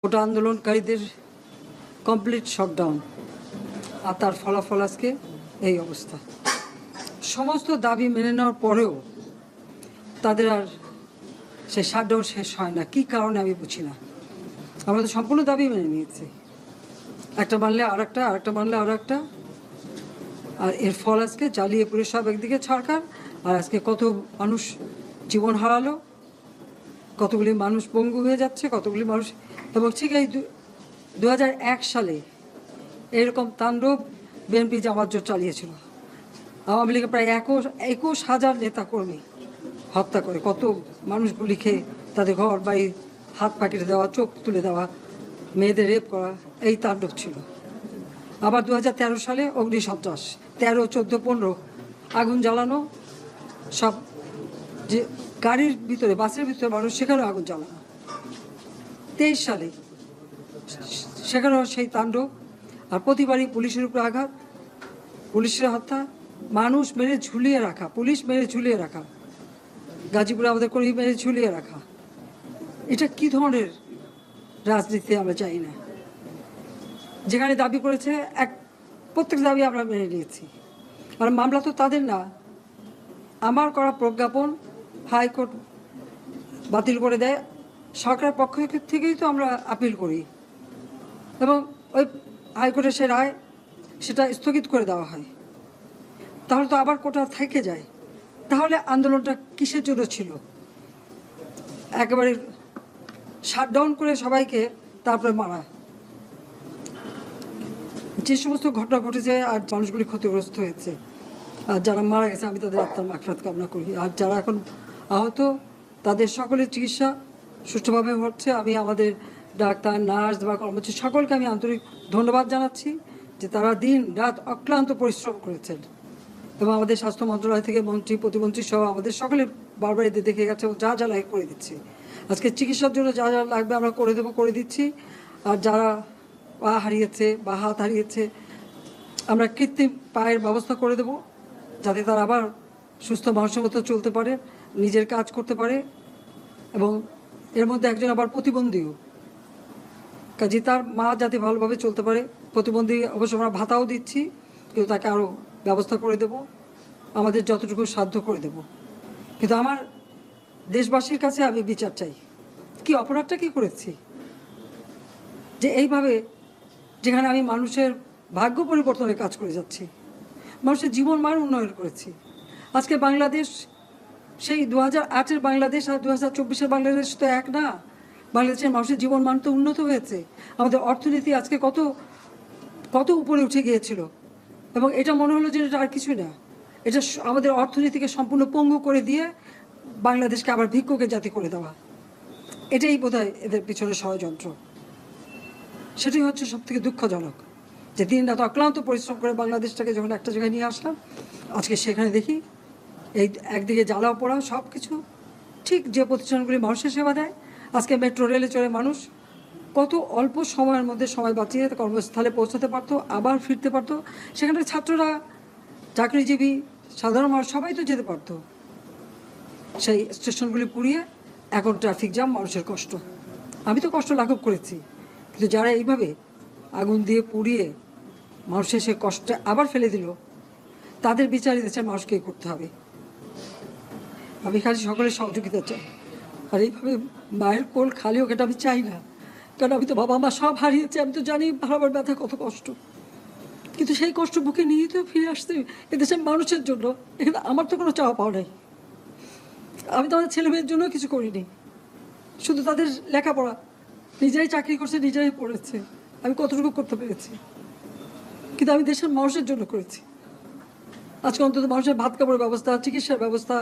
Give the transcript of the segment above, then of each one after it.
কোটা আন্দোলনকারীদের complete shutdown, আর তার ফলাফল আজকে এই অবস্থা। সমস্ত দাবি মেনে নেওয়ার পরেও তাদের আর সে শাটডাউন শেষ হয় না। কী কারণে আমি বুঝি না। আমরা তো সম্পূর্ণ দাবি মেনে নিয়েছি, একটা মানলে আর একটা, আরেকটা মানলে আর একটা, আর এর ফল আজকে জ্বালিয়ে পুড়ে সব একদিকে ছাড়খার। আর আজকে কত মানুষ জীবন হারালো, কতগুলি মানুষ পঙ্গু হয়ে যাচ্ছে, কতগুলি মানুষ। এবং ঠিক এই 2001 সালে এরকম তাণ্ডব বিএনপি জামাত জোট চালিয়েছিল। আওয়ামী লীগের প্রায় 21,000 নেতাকর্মী হত্যা করে, কত মানুষ গুলি খেয়ে তাদের ঘর বাড়ি হাত পাকিয়ে দেওয়া, চোখ তুলে দেওয়া, মেয়েদের রেপ করা, এই তাণ্ডব ছিল। আবার 2013 সালে অগ্নিসন্ত্রাস, 13, 14, 15 আগুন জ্বালানো, সব যে গাড়ির ভিতরে, বাসের ভিতরে মানুষ, সেখানেও আগুন জ্বালানো। 23 সালে সেখানেও সেই তাণ্ডব। আর প্রতিবারই পুলিশের উপরে আঘাত, পুলিশের হত্যা, মানুষ মেরে ঝুলিয়ে রাখা, পুলিশ মেরে ঝুলিয়ে রাখা, গাজীপুরে আমাদের কর্মী মেরে ঝুলিয়ে রাখা। এটা কি ধরনের রাজনীতি আমরা চাই না। যেখানে দাবি করেছে প্রত্যেক দাবি আমরা মেনে নিয়েছি। আর মামলা তো তাদের না, আমার করা প্রজ্ঞাপন হাইকোর্ট বাতিল করে দেয়, সরকারের পক্ষ থেকেই তো আমরা আপিল করি, এবং ওই হাইকোর্টের সে রায় সেটা স্থগিত করে দেওয়া হয়। তাহলে তো আবার কোটা থেকে যায়। তাহলে আন্দোলনটা কিসের জন্য ছিল? একেবারে শাটডাউন করে সবাইকে তারপরে মারা। যে সমস্ত ঘটনা ঘটেছে আর মানুষগুলি ক্ষতিগ্রস্ত হয়েছে, আর যারা মারা গেছে আমি তাদের আত্মার মাগফিরাত কামনা করি। আর যারা এখন আহত তাদের সকলের চিকিৎসা সুষ্ঠুভাবে হচ্ছে। আমি আমাদের ডাক্তার, নার্স বা কর্মচারী সকলকে আমি আন্তরিক ধন্যবাদ জানাচ্ছি যে তারা দিন রাত অক্লান্ত পরিশ্রম করেছেন। এবং আমাদের স্বাস্থ্য মন্ত্রণালয় থেকে মন্ত্রী, প্রতিমন্ত্রী সহ আমাদের সকলে বারবার এদের দেখে গেছে, যা যা লাগে করে দিচ্ছি। আজকে চিকিৎসার জন্য যা যা লাগবে আমরা করে দেবো, করে দিচ্ছি। আর যারা পা হারিয়েছে বা হাত হারিয়েছে, আমরা কৃত্রিম পায়ের ব্যবস্থা করে দেব, যাতে তারা আবার সুস্থ মানুষের মতো চলতে পারে, নিজের কাজ করতে পারে। এবং এর মধ্যে একজন আবার প্রতিবন্ধীও, কাজে তার মা যাতে ভালোভাবে চলতে পারে। প্রতিবন্ধী অবশ্য আমরা ভাতাও দিচ্ছি, কিন্তু তাকে আরও ব্যবস্থা করে দেব, আমাদের যতটুকু সাধ্য করে দেব। কিন্তু আমার দেশবাসীর কাছে আমি বিচার চাই, কি অপরাধটা কি করেছি যে এইভাবে, যেখানে আমি মানুষের ভাগ্য পরিবর্তনের কাজ করে যাচ্ছি, মানুষের জীবন মান উন্নয়ন করেছি। আজকে বাংলাদেশ সেই 2008-এর বাংলাদেশ আর 2024-এর বাংলাদেশ তো এক না। বাংলাদেশের মানুষের জীবন মান তো উন্নত হয়েছে। আমাদের অর্থনীতি আজকে কত কত উপরে উঠে গিয়েছিল, এবং এটা মনে হলো যে এটা আর কিছুই না। এটা আমাদের অর্থনীতিকে সম্পূর্ণ পঙ্গু করে দিয়ে বাংলাদেশকে আবার ভিক্ষুকের জাতি করে দেওয়া, এটাই বোধহয় এদের পিছনে ষড়যন্ত্র। সেটাই হচ্ছে সবথেকে দুঃখজনক, যে দিন রাত অক্লান্ত পরিশ্রম করে বাংলাদেশটাকে যখন একটা জায়গায় নিয়ে আসলাম, আজকে সেখানে দেখি এই একদিকে জ্বালাও পোড়া সব কিছু। ঠিক যে প্রতিষ্ঠানগুলি মানুষের সেবা দেয়, আজকে মেট্রো রেলে চড়ে মানুষ কত অল্প সময়ের মধ্যে সময় বাঁচিয়ে কর্মস্থলে পৌঁছাতে পারতো, আবার ফিরতে পারতো। সেখানে ছাত্ররা, চাকরিজীবী, সাধারণ মানুষ সবাই তো যেতে পারতো। সেই স্টেশনগুলি পুড়িয়ে এখন ট্রাফিক জ্যাম, মানুষের কষ্ট। আমি তো কষ্ট লাঘব করেছি, কিন্তু যারা এইভাবে আগুন দিয়ে পুড়িয়ে মানুষের সে কষ্টে আবার ফেলে দিল, তাদের বিচার দেশের মানুষকেই করতে হবে। আমি খালি সকলের সহযোগিতা চাই। আর এইভাবে মায়ের কোল খালি হোক, এটা আমি চাই না। কারণ আমি তো বাবা মা সব হারিয়েছি, আমি তো জানি হারাবার ব্যথা কত কষ্ট। কিন্তু সেই কষ্ট বুকে নিয়ে তো ফিরে আসতে এদেশের মানুষের জন্য। এখানে আমার তো কোনো চাওয়া পাওয়া নাই। আমি তো আমার ছেলে মেয়ের জন্য কিছু করিনি, শুধু তাদের লেখাপড়া, নিজেরাই চাকরি করছে, নিজেরাই পড়েছে, আমি কতটুকু করতে পেরেছি। কিন্তু আমি দেশের মানুষের জন্য করেছি। আজকে অন্তত মানুষের ভাত কাপড়ের ব্যবস্থা, চিকিৎসার ব্যবস্থা,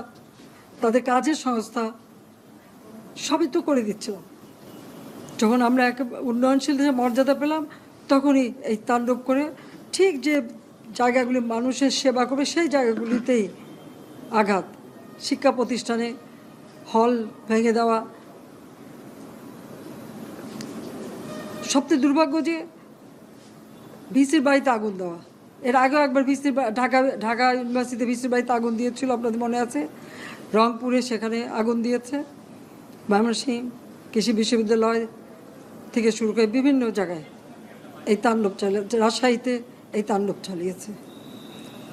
তাদের কাজের সংস্থা সবই তো করে দিচ্ছিলাম। যখন আমরা এক উন্নয়নশীল দেশে মর্যাদা পেলাম, তখনই এই তাণ্ডব করে ঠিক যে জায়গাগুলি মানুষের সেবা করবে সেই জায়গাগুলিতেই আঘাত। শিক্ষা প্রতিষ্ঠানে হল ভেঙে দেওয়া। সবচেয়ে দুর্ভাগ্য যে ভিসির বাড়িতে আগুন দেওয়া। এর আগেও একবার ঢাকা ইউনিভার্সিটিতে ভিসির বাড়িতে আগুন দিয়েছিল, আপনাদের মনে আছে। রংপুরে সেখানে আগুন দিয়েছে, ময়মনসিংহ কৃষি বিশ্ববিদ্যালয়, থেকে শুরু করে বিভিন্ন জায়গায় এই তাণ্ডব রাজশাহীতে এই তাণ্ডব চালিয়েছে।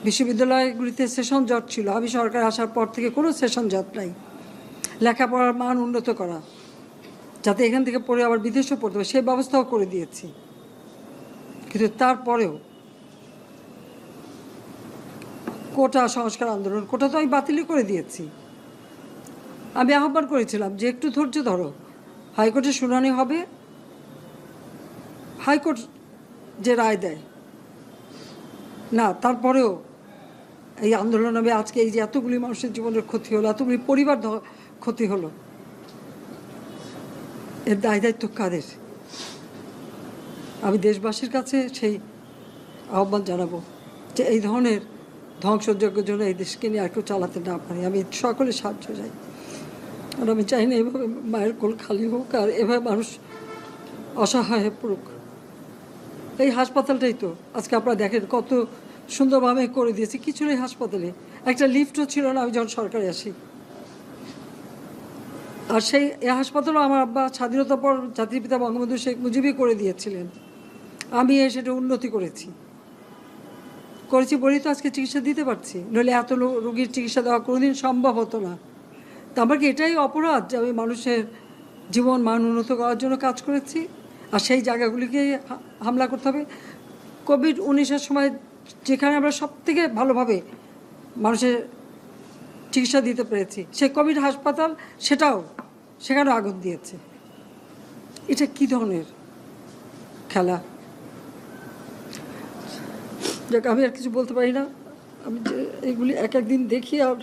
বিশ্ববিদ্যালয়গুলিতে সেশন জট ছিল, আমি সরকার আসার পর থেকে কোনো সেশন জট নাই। লেখাপড়ার মান উন্নত করা, যাতে এখান থেকে পড়ে আবার বিদেশেও পড়তে হবে, সেই ব্যবস্থাও করে দিয়েছি। কিন্তু তারপরেও কোটা সংস্কার আন্দোলন, কোটা তো আমি বাতিলই করে দিয়েছি। আমি আহ্বান করেছিলাম যে একটু ধৈর্য ধরো, হাইকোর্টে শুনানি হবে, হাইকোর্ট যে রায় দেয় না, তারপরেও এই আন্দোলন হবে। আজকে এই যে এতগুলি মানুষের জীবনের ক্ষতি হলো, এতগুলি পরিবার ক্ষতি হলো, এর দায় দায়িত্ব কাদের? আমি দেশবাসীর কাছে সেই আহ্বান জানাবো যে এই ধরনের ধ্বংসযজ্ঞের জন্য এই দেশকে নিয়ে একটু চালাতে না পারি। আমি সকলে সাহায্য চাই, আর আমি চাই না এভাবে মায়ের কোল খালি হোক আর এভাবে মানুষ অসহায় হয়ে পড়ুক। এই হাসপাতালটাই তো আজকে আপনারা দেখেন কত সুন্দরভাবে করে দিয়েছে। কিছু নেই হাসপাতালে, একটা লিফটও ছিল না আমি যখন সরকারে আসি। আর সেই হাসপাতালও আমার আব্বা স্বাধীনতার পর জাতির পিতা বঙ্গবন্ধু শেখ মুজিবই করে দিয়েছিলেন। আমি সেটা উন্নতি করেছি বলেই তো আজকে চিকিৎসা দিতে পারছি, নইলে এত রোগীর চিকিৎসা দেওয়া কোনোদিন সম্ভব হতো না। তা আমার কি এটাই অপরাধ যে আমি মানুষের জীবন মান উন্নত করার জন্য কাজ করেছি, আর সেই জায়গাগুলিকে হামলা করতে হবে? কোভিড-19-এর সময় যেখানে আমরা সব থেকে ভালোভাবে মানুষের চিকিৎসা দিতে পেরেছি, সেই কোভিড হাসপাতাল সেখানেও আগুন দিয়েছে। এটা কি ধরনের খেলা? যাক, আমি আর কিছু বলতে পারি না। আমি যে এগুলি এক একদিন দেখি আর